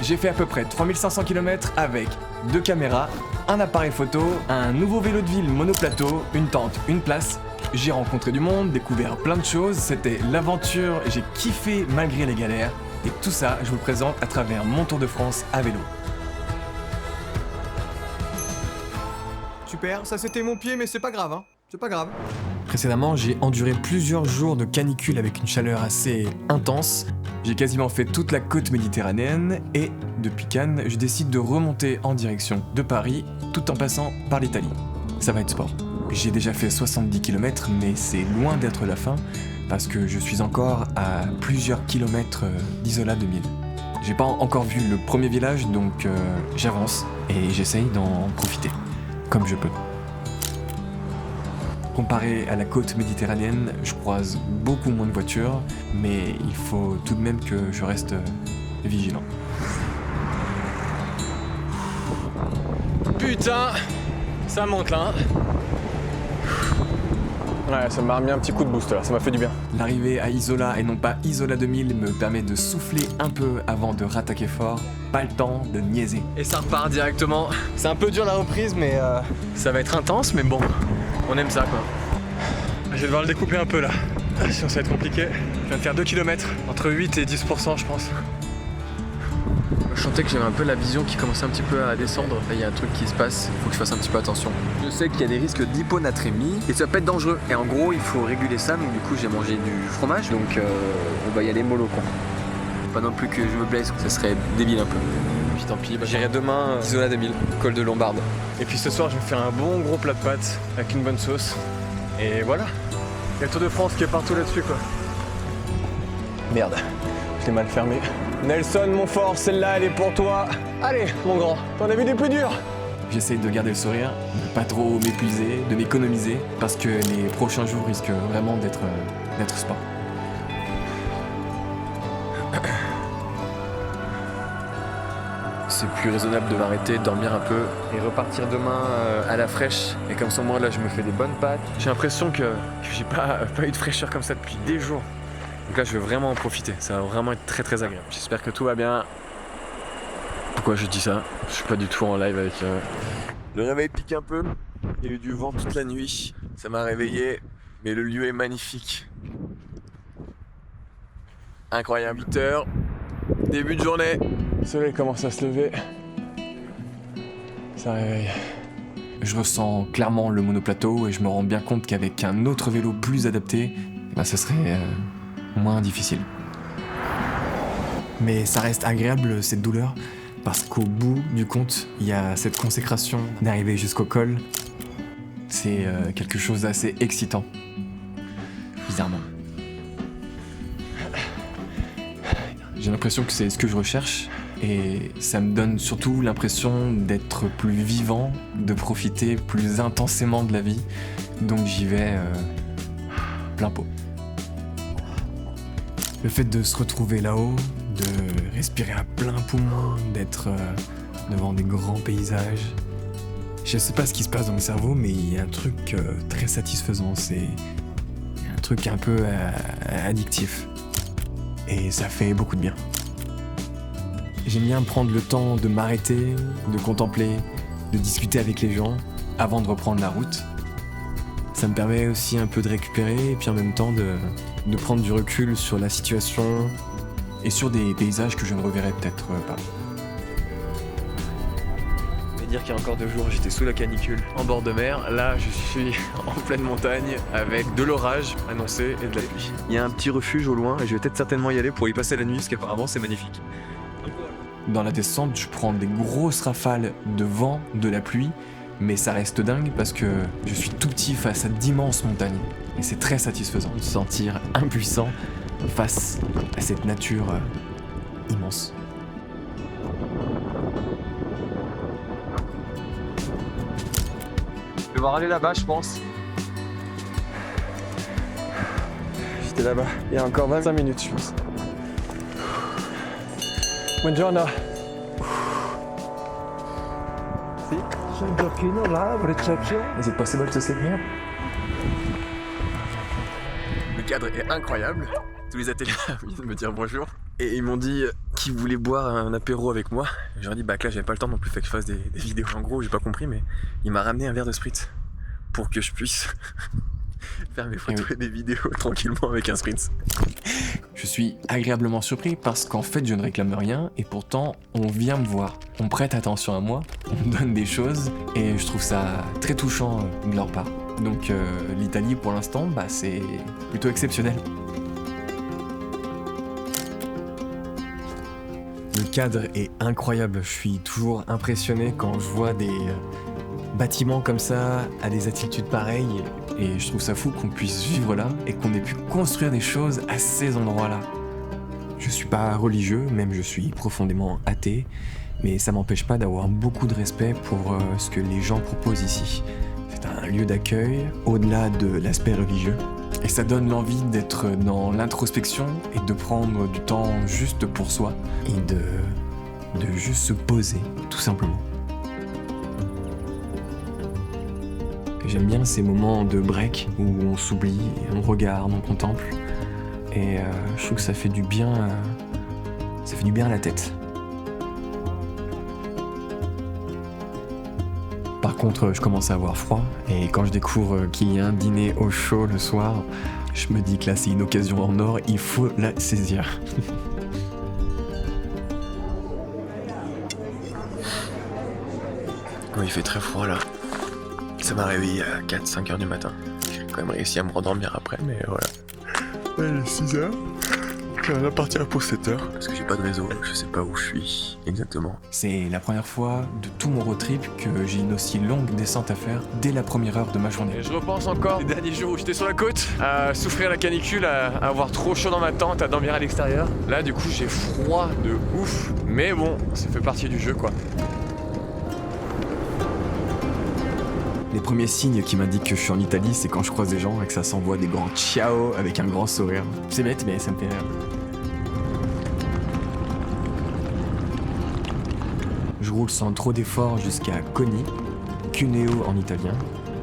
J'ai fait à peu près 3500 km avec 2 caméras, un appareil photo, un nouveau vélo de ville monoplateau, une tente, une place. J'ai rencontré du monde, découvert plein de choses, c'était l'aventure, j'ai kiffé malgré les galères. Et tout ça, je vous le présente à travers mon Tour de France à vélo. Super, ça c'était mon pied mais c'est pas grave hein, c'est pas grave. Précédemment, j'ai enduré plusieurs jours de canicule avec une chaleur assez intense. J'ai quasiment fait toute la côte méditerranéenne et, depuis Cannes, je décide de remonter en direction de Paris tout en passant par l'Italie. Ça va être sport. J'ai déjà fait 70 km mais c'est loin d'être la fin parce que je suis encore à plusieurs kilomètres d'Isola 2000. J'ai pas encore vu le premier village donc j'avance et j'essaye d'en profiter comme je peux. Comparé à la côte méditerranéenne, je croise beaucoup moins de voitures, mais il faut tout de même que je reste vigilant. Putain, ça monte là hein. Ouais, ça m'a remis un petit coup de boost là, ça m'a fait du bien. L'arrivée à Isola et non pas Isola 2000 me permet de souffler un peu avant de rattaquer fort. Pas le temps de niaiser. Et ça repart directement. C'est un peu dur la reprise mais ça va être intense mais bon, on aime ça quoi. Je vais devoir le découper un peu là, sinon ça va être compliqué. Je viens de faire 2 km, entre 8 et 10% je pense. Je sentais que j'avais un peu la vision qui commençait un petit peu à descendre. Il y a un truc qui se passe, il faut que je fasse un petit peu attention. Je sais qu'il y a des risques d'hyponatrémie et ça peut être dangereux. Et en gros, il faut réguler ça. Donc du coup, j'ai mangé du fromage. Donc on va y aller mollo quoi. Pas non plus que je me blesse, ça serait débile un peu. Et puis tant pis, j'irai demain Isola 2000, col de Lombarde. Et puis ce soir, je vais me faire un bon gros plat de pâtes avec une bonne sauce. Et voilà. Il y a le Tour de France qui est partout là-dessus quoi. Merde, je l'ai mal fermé. Nelson Montfort, celle-là elle est pour toi. Allez mon grand, t'en as vu des plus durs. J'essaye de garder le sourire, de pas trop m'épuiser, de m'économiser, parce que les prochains jours risquent vraiment d'être sport. C'est plus raisonnable de m'arrêter, de dormir un peu et repartir demain à la fraîche. Et comme ça moi là je me fais des bonnes pâtes. J'ai l'impression que j'ai pas eu de fraîcheur comme ça depuis des jours. Donc là je vais vraiment en profiter, ça va vraiment être très très agréable. J'espère que tout va bien. Pourquoi je dis ça? Je suis pas du tout en live avec... Le réveil pique un peu, il y a eu du vent toute la nuit, ça m'a réveillé, mais le lieu est magnifique. Incroyable, 8h, début de journée. Le soleil commence à se lever, ça réveille. Je ressens clairement le monoplateau et je me rends bien compte qu'avec un autre vélo plus adapté, ça serait moins difficile. Mais ça reste agréable cette douleur parce qu'au bout du compte, il y a cette consécration d'arriver jusqu'au col. C'est quelque chose d'assez excitant, bizarrement. J'ai l'impression que c'est ce que je recherche et ça me donne surtout l'impression d'être plus vivant, de profiter plus intensément de la vie. Donc j'y vais plein pot. Le fait de se retrouver là-haut, de respirer à plein poumon, d'être devant des grands paysages. Je sais pas ce qui se passe dans le cerveau, mais il y a un truc très satisfaisant. C'est un truc un peu addictif. Et ça fait beaucoup de bien. J'aime bien prendre le temps de m'arrêter, de contempler, de discuter avec les gens avant de reprendre la route. Ça me permet aussi un peu de récupérer et puis en même temps de prendre du recul sur la situation et sur des paysages que je ne reverrai peut-être pas. Et dire qu'il y a encore 2 jours, j'étais sous la canicule, en bord de mer. Là, je suis en pleine montagne avec de l'orage annoncé et de la pluie. Il y a un petit refuge au loin et je vais peut-être certainement y aller pour y passer la nuit parce qu'apparemment c'est magnifique. Dans la descente, je prends des grosses rafales de vent, de la pluie, mais ça reste dingue parce que je suis tout petit face à d'immenses montagnes. Et c'est très satisfaisant de se sentir impuissant face à cette nature immense. Je vais devoir aller là-bas, je pense. J'étais là-bas il y a encore 25 minutes, je pense. Buongiorno. Sì? C'è un giochino là, reception. Is it possible to sit here? Le cadre est incroyable. Tous les ateliers viennent me dire bonjour. Et ils m'ont dit qui voulait boire un apéro avec moi. J'aurais dit bah que là j'avais pas le temps non plus, fait que je fasse des vidéos. En gros, j'ai pas compris, mais il m'a ramené un verre de spritz pour que je puisse faire mes photos et des vidéos tranquillement avec un spritz. Je suis agréablement surpris parce qu'en fait je ne réclame rien et pourtant on vient me voir. On prête attention à moi, on me donne des choses et je trouve ça très touchant de leur part. Donc l'Italie pour l'instant, bah, c'est plutôt exceptionnel. Le cadre est incroyable, je suis toujours impressionné quand je vois des bâtiments comme ça, à des altitudes pareilles, et je trouve ça fou qu'on puisse vivre là et qu'on ait pu construire des choses à ces endroits-là. Je suis pas religieux, même je suis profondément athée, mais ça m'empêche pas d'avoir beaucoup de respect pour ce que les gens proposent ici. C'est un lieu d'accueil, au-delà de l'aspect religieux, et ça donne l'envie d'être dans l'introspection et de prendre du temps juste pour soi, et de juste se poser, tout simplement. J'aime bien ces moments de break où on s'oublie, on regarde, on contemple, et je trouve que ça fait du bien à la tête. Par contre, je commence à avoir froid, et quand je découvre qu'il y a un dîner au chaud le soir, je me dis que là c'est une occasion en or, il faut la saisir. Oui, il fait très froid là. Ça m'a réveillé à 4-5 heures du matin. J'ai quand même réussi à me rendormir après, mais voilà. Il est 6 heures. Je vais partir pour 7 heures. Parce que j'ai pas de réseau, je sais pas où je suis exactement. C'est la première fois de tout mon road trip que j'ai une aussi longue descente à faire dès la première heure de ma journée. Et je repense encore les derniers jours où j'étais sur la côte, à souffrir la canicule, à avoir trop chaud dans ma tente, à dormir à l'extérieur. Là, du coup, j'ai froid de ouf. Mais bon, ça fait partie du jeu, quoi. Les premiers signes qui m'indiquent que je suis en Italie, c'est quand je croise des gens et que ça s'envoie des grands ciao avec un grand sourire. C'est bête, mais ça me fait rire. Je roule sans trop d'efforts jusqu'à Coni, Cuneo en italien,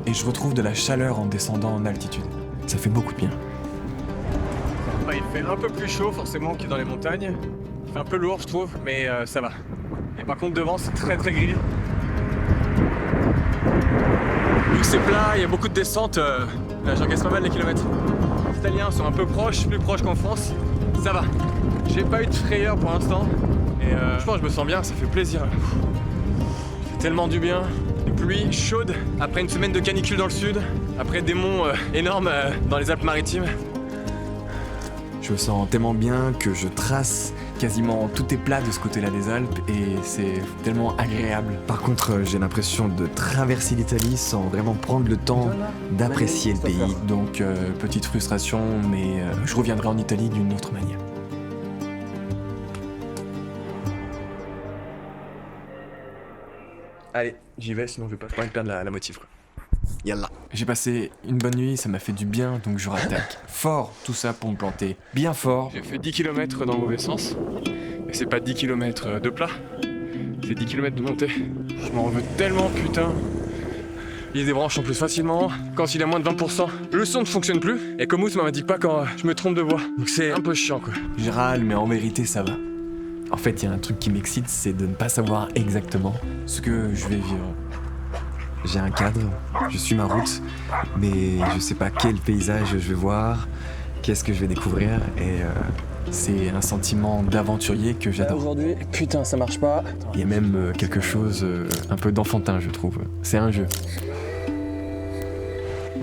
et je retrouve de la chaleur en descendant en altitude. Ça fait beaucoup de bien. Bah, il fait un peu plus chaud forcément que dans les montagnes. Il fait un peu lourd, je trouve, mais ça va. Et par contre, devant, c'est très très gris. Vu que c'est plat, il y a beaucoup de descentes, là j'encaisse pas mal les kilomètres. Les Italiens sont un peu proches, plus proches qu'en France, ça va. J'ai pas eu de frayeur pour l'instant, et je pense que je me sens bien, ça fait plaisir. Ça fait tellement du bien. Une pluie chaude, après une semaine de canicule dans le sud, après des monts énormes dans les Alpes-Maritimes. Je me sens tellement bien que je trace quasiment tout est plat de ce côté-là des Alpes et c'est tellement agréable. Par contre, j'ai l'impression de traverser l'Italie sans vraiment prendre le temps d'apprécier le pays. Donc, petite frustration, mais je reviendrai en Italie d'une autre manière. Allez, j'y vais, sinon je vais pas pouvoir perdre la motive, quoi. Yallah. J'ai passé une bonne nuit, ça m'a fait du bien, donc je rattaque. Fort, tout ça pour me planter. Bien fort. J'ai fait 10 km dans le mauvais sens. Et c'est pas 10 km de plat, c'est 10 km de montée. Je m'en veux tellement, putain. Il débranche en plus facilement. Quand il est à moins de 20%, le son ne fonctionne plus. Et Komoot m'indique pas quand je me trompe de voix. Donc c'est un peu chiant, quoi. Je râle, mais en vérité, ça va. En fait, il y a un truc qui m'excite, c'est de ne pas savoir exactement ce que je vais vivre. J'ai un cadre, je suis ma route, mais je sais pas quel paysage je vais voir, qu'est-ce que je vais découvrir, et c'est un sentiment d'aventurier que j'adore. Aujourd'hui, putain, ça marche pas. Il y a même quelque chose un peu d'enfantin, je trouve. C'est un jeu.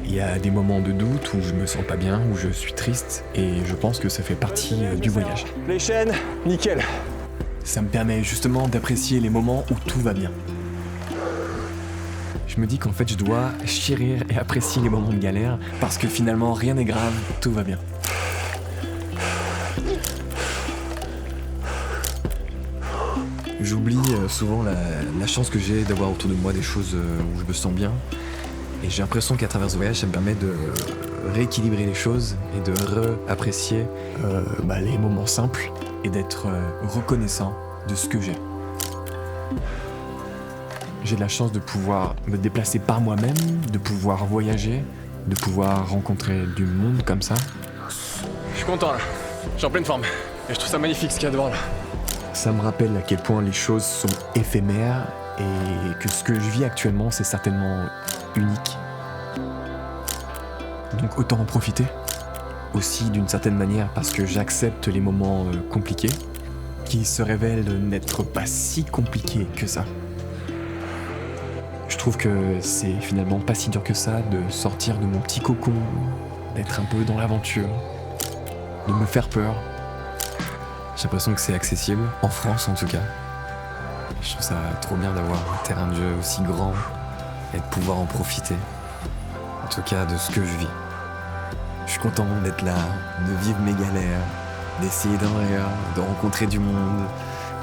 Il y a des moments de doute où je me sens pas bien, où je suis triste, et je pense que ça fait partie du voyage. Les chaînes, nickel. Ça me permet justement d'apprécier les moments où tout va bien. Je me dis qu'en fait je dois chérir et apprécier les moments de galère parce que finalement rien n'est grave, tout va bien. J'oublie souvent la chance que j'ai d'avoir autour de moi des choses où je me sens bien. Et j'ai l'impression qu'à travers ce voyage, ça me permet de rééquilibrer les choses et de réapprécier les moments simples et d'être reconnaissant de ce que j'ai. J'ai de la chance de pouvoir me déplacer par moi-même, de pouvoir voyager, de pouvoir rencontrer du monde comme ça. Je suis content là, je suis en pleine forme. Et je trouve ça magnifique ce qu'il y a devant là. Ça me rappelle à quel point les choses sont éphémères et que ce que je vis actuellement, c'est certainement unique. Donc autant en profiter. Aussi d'une certaine manière parce que j'accepte les moments compliqués, qui se révèlent n'être pas si compliqués que ça. Je trouve que c'est finalement pas si dur que ça de sortir de mon petit cocon, d'être un peu dans l'aventure, de me faire peur. J'ai l'impression que c'est accessible, en France en tout cas. Je trouve ça trop bien d'avoir un terrain de jeu aussi grand et de pouvoir en profiter. En tout cas de ce que je vis. Je suis content d'être là, de vivre mes galères, d'essayer d'en rire, de rencontrer du monde,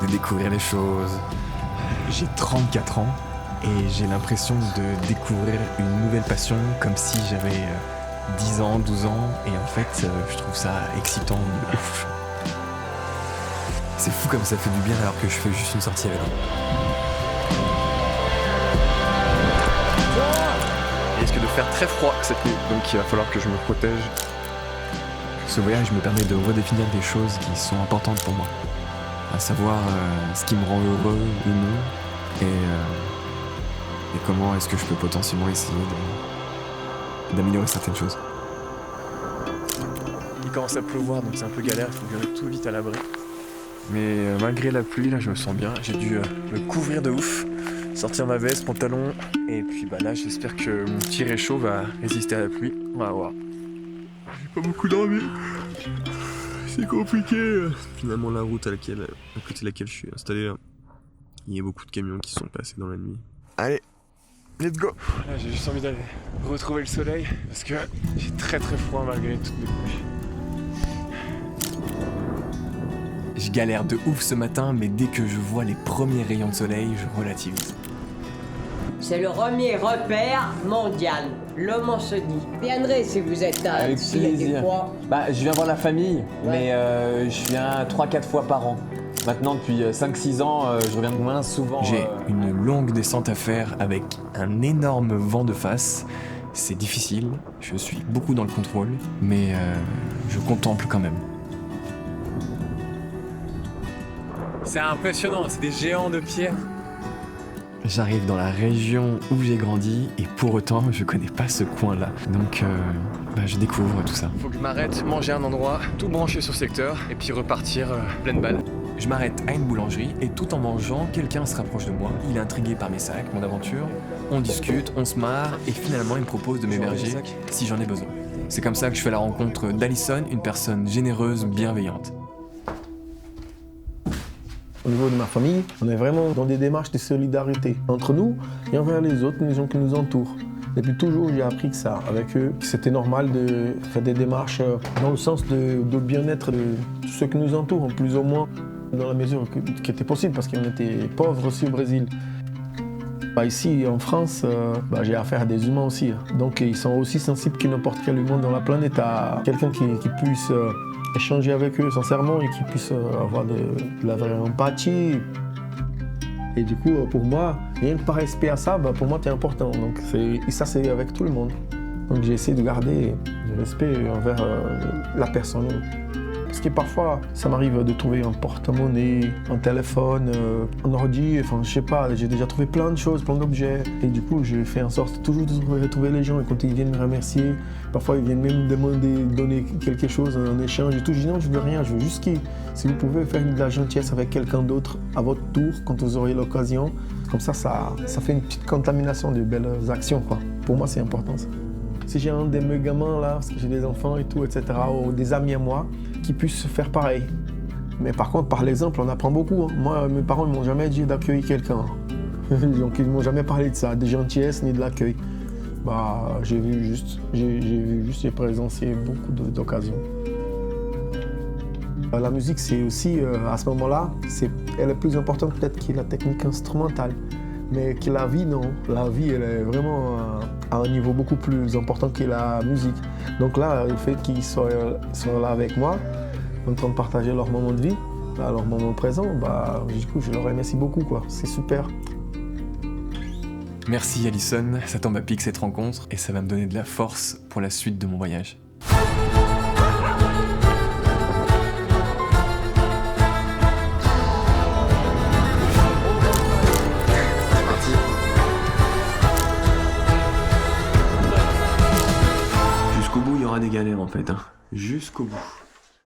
de découvrir les choses. J'ai 34 ans et j'ai l'impression de découvrir une nouvelle passion comme si j'avais 10 ans, 12 ans et en fait je trouve ça excitant de ouf. C'est fou comme ça fait du bien alors que je fais juste une sortie à vélo. Il risque de faire très froid cette nuit, donc il va falloir que je me protège. Ce voyage me permet de redéfinir des choses qui sont importantes pour moi. À savoir ce qui me rend heureux ou non et comment est-ce que je peux potentiellement essayer d'améliorer certaines choses. Il commence à pleuvoir donc c'est un peu galère, il faut que je mette tout vite à l'abri. Mais malgré la pluie, là je me sens bien, j'ai dû me couvrir de ouf, sortir ma veste, pantalon, et puis là j'espère que mon petit réchaud va résister à la pluie. On va voir. J'ai pas beaucoup dormi, c'est compliqué. Finalement la route à côté de laquelle je suis installé, là, il y a beaucoup de camions qui sont passés dans la nuit. Allez, let's go. Là j'ai juste envie d'aller retrouver le soleil, parce que j'ai très très froid malgré toutes mes couches. Je galère de ouf ce matin, mais dès que je vois les premiers rayons de soleil, je relativise. C'est le premier repère mondial, le Mont-Cenis. Viendrez si vous êtes à Avec plaisir. Je viens voir la famille, mais je viens 3-4 fois par an. Maintenant, depuis 5-6 ans, je reviens moins souvent. J'ai une longue descente à faire avec un énorme vent de face. C'est difficile, je suis beaucoup dans le contrôle, mais je contemple quand même. C'est impressionnant, c'est des géants de pierre. J'arrive dans la région où j'ai grandi et pour autant je connais pas ce coin-là. Donc je découvre tout ça. Faut que je m'arrête, manger à un endroit, tout brancher sur le secteur et puis repartir pleine balle. Je m'arrête à une boulangerie et tout en mangeant, quelqu'un se rapproche de moi. Il est intrigué par mes sacs, mon aventure. On discute, on se marre et finalement il me propose de m'héberger si j'en ai besoin. C'est comme ça que je fais la rencontre d'Alison, une personne généreuse, bienveillante. Au niveau de ma famille, on est vraiment dans des démarches de solidarité entre nous et envers les autres, les gens qui nous entourent. Depuis toujours, j'ai appris que ça, avec eux, que c'était normal de faire des démarches dans le sens de bien-être de tous ceux qui nous entourent, plus ou moins dans la mesure qui était possible, parce qu'on était pauvres aussi au Brésil. Ici, en France, j'ai affaire à des humains aussi. Donc ils sont aussi sensibles que n'importe quel humain dans la planète à quelqu'un qui puisse échanger avec eux sincèrement et qui puisse avoir de la vraie empathie. Et du coup, pour moi, rien que par respect à ça, pour moi, c'est important. Donc, et ça, c'est avec tout le monde. Donc, j'ai essayé de garder du respect envers la personne. Parce que parfois, ça m'arrive de trouver un porte-monnaie, un téléphone, un ordi, je sais pas, j'ai déjà trouvé plein de choses, plein d'objets. Et du coup, je fais en sorte toujours de retrouver les gens. Et quand ils viennent me remercier, parfois ils viennent même donner quelque chose, un échange et tout. Je dis non, je veux rien, je veux juste si vous pouvez faire de la gentillesse avec quelqu'un d'autre à votre tour, quand vous aurez l'occasion, comme ça fait une petite contamination de belles actions, quoi. Pour moi, c'est important ça. Si j'ai un de mes gamins là, parce que j'ai des enfants et tout, etc., ou des amis à moi, qui puissent faire pareil. Mais par contre, par l'exemple, on apprend beaucoup. Moi, mes parents ne m'ont jamais dit d'accueillir quelqu'un. Donc, ils ne m'ont jamais parlé de ça, de gentillesse ni de l'accueil. J'ai présencié beaucoup d'occasions. La musique, c'est aussi, à ce moment-là, elle est plus importante peut-être que la technique instrumentale. Mais que la vie, non. La vie, elle est vraiment à un niveau beaucoup plus important que la musique. Donc là, le fait qu'ils soient là avec moi, en train de partager leur moment de vie, leur moment présent, du coup, je leur remercie beaucoup, quoi. C'est super. Merci Alison, ça tombe à pic cette rencontre et ça va me donner de la force pour la suite de mon voyage. aura des galères en fait, hein. Jusqu'au bout.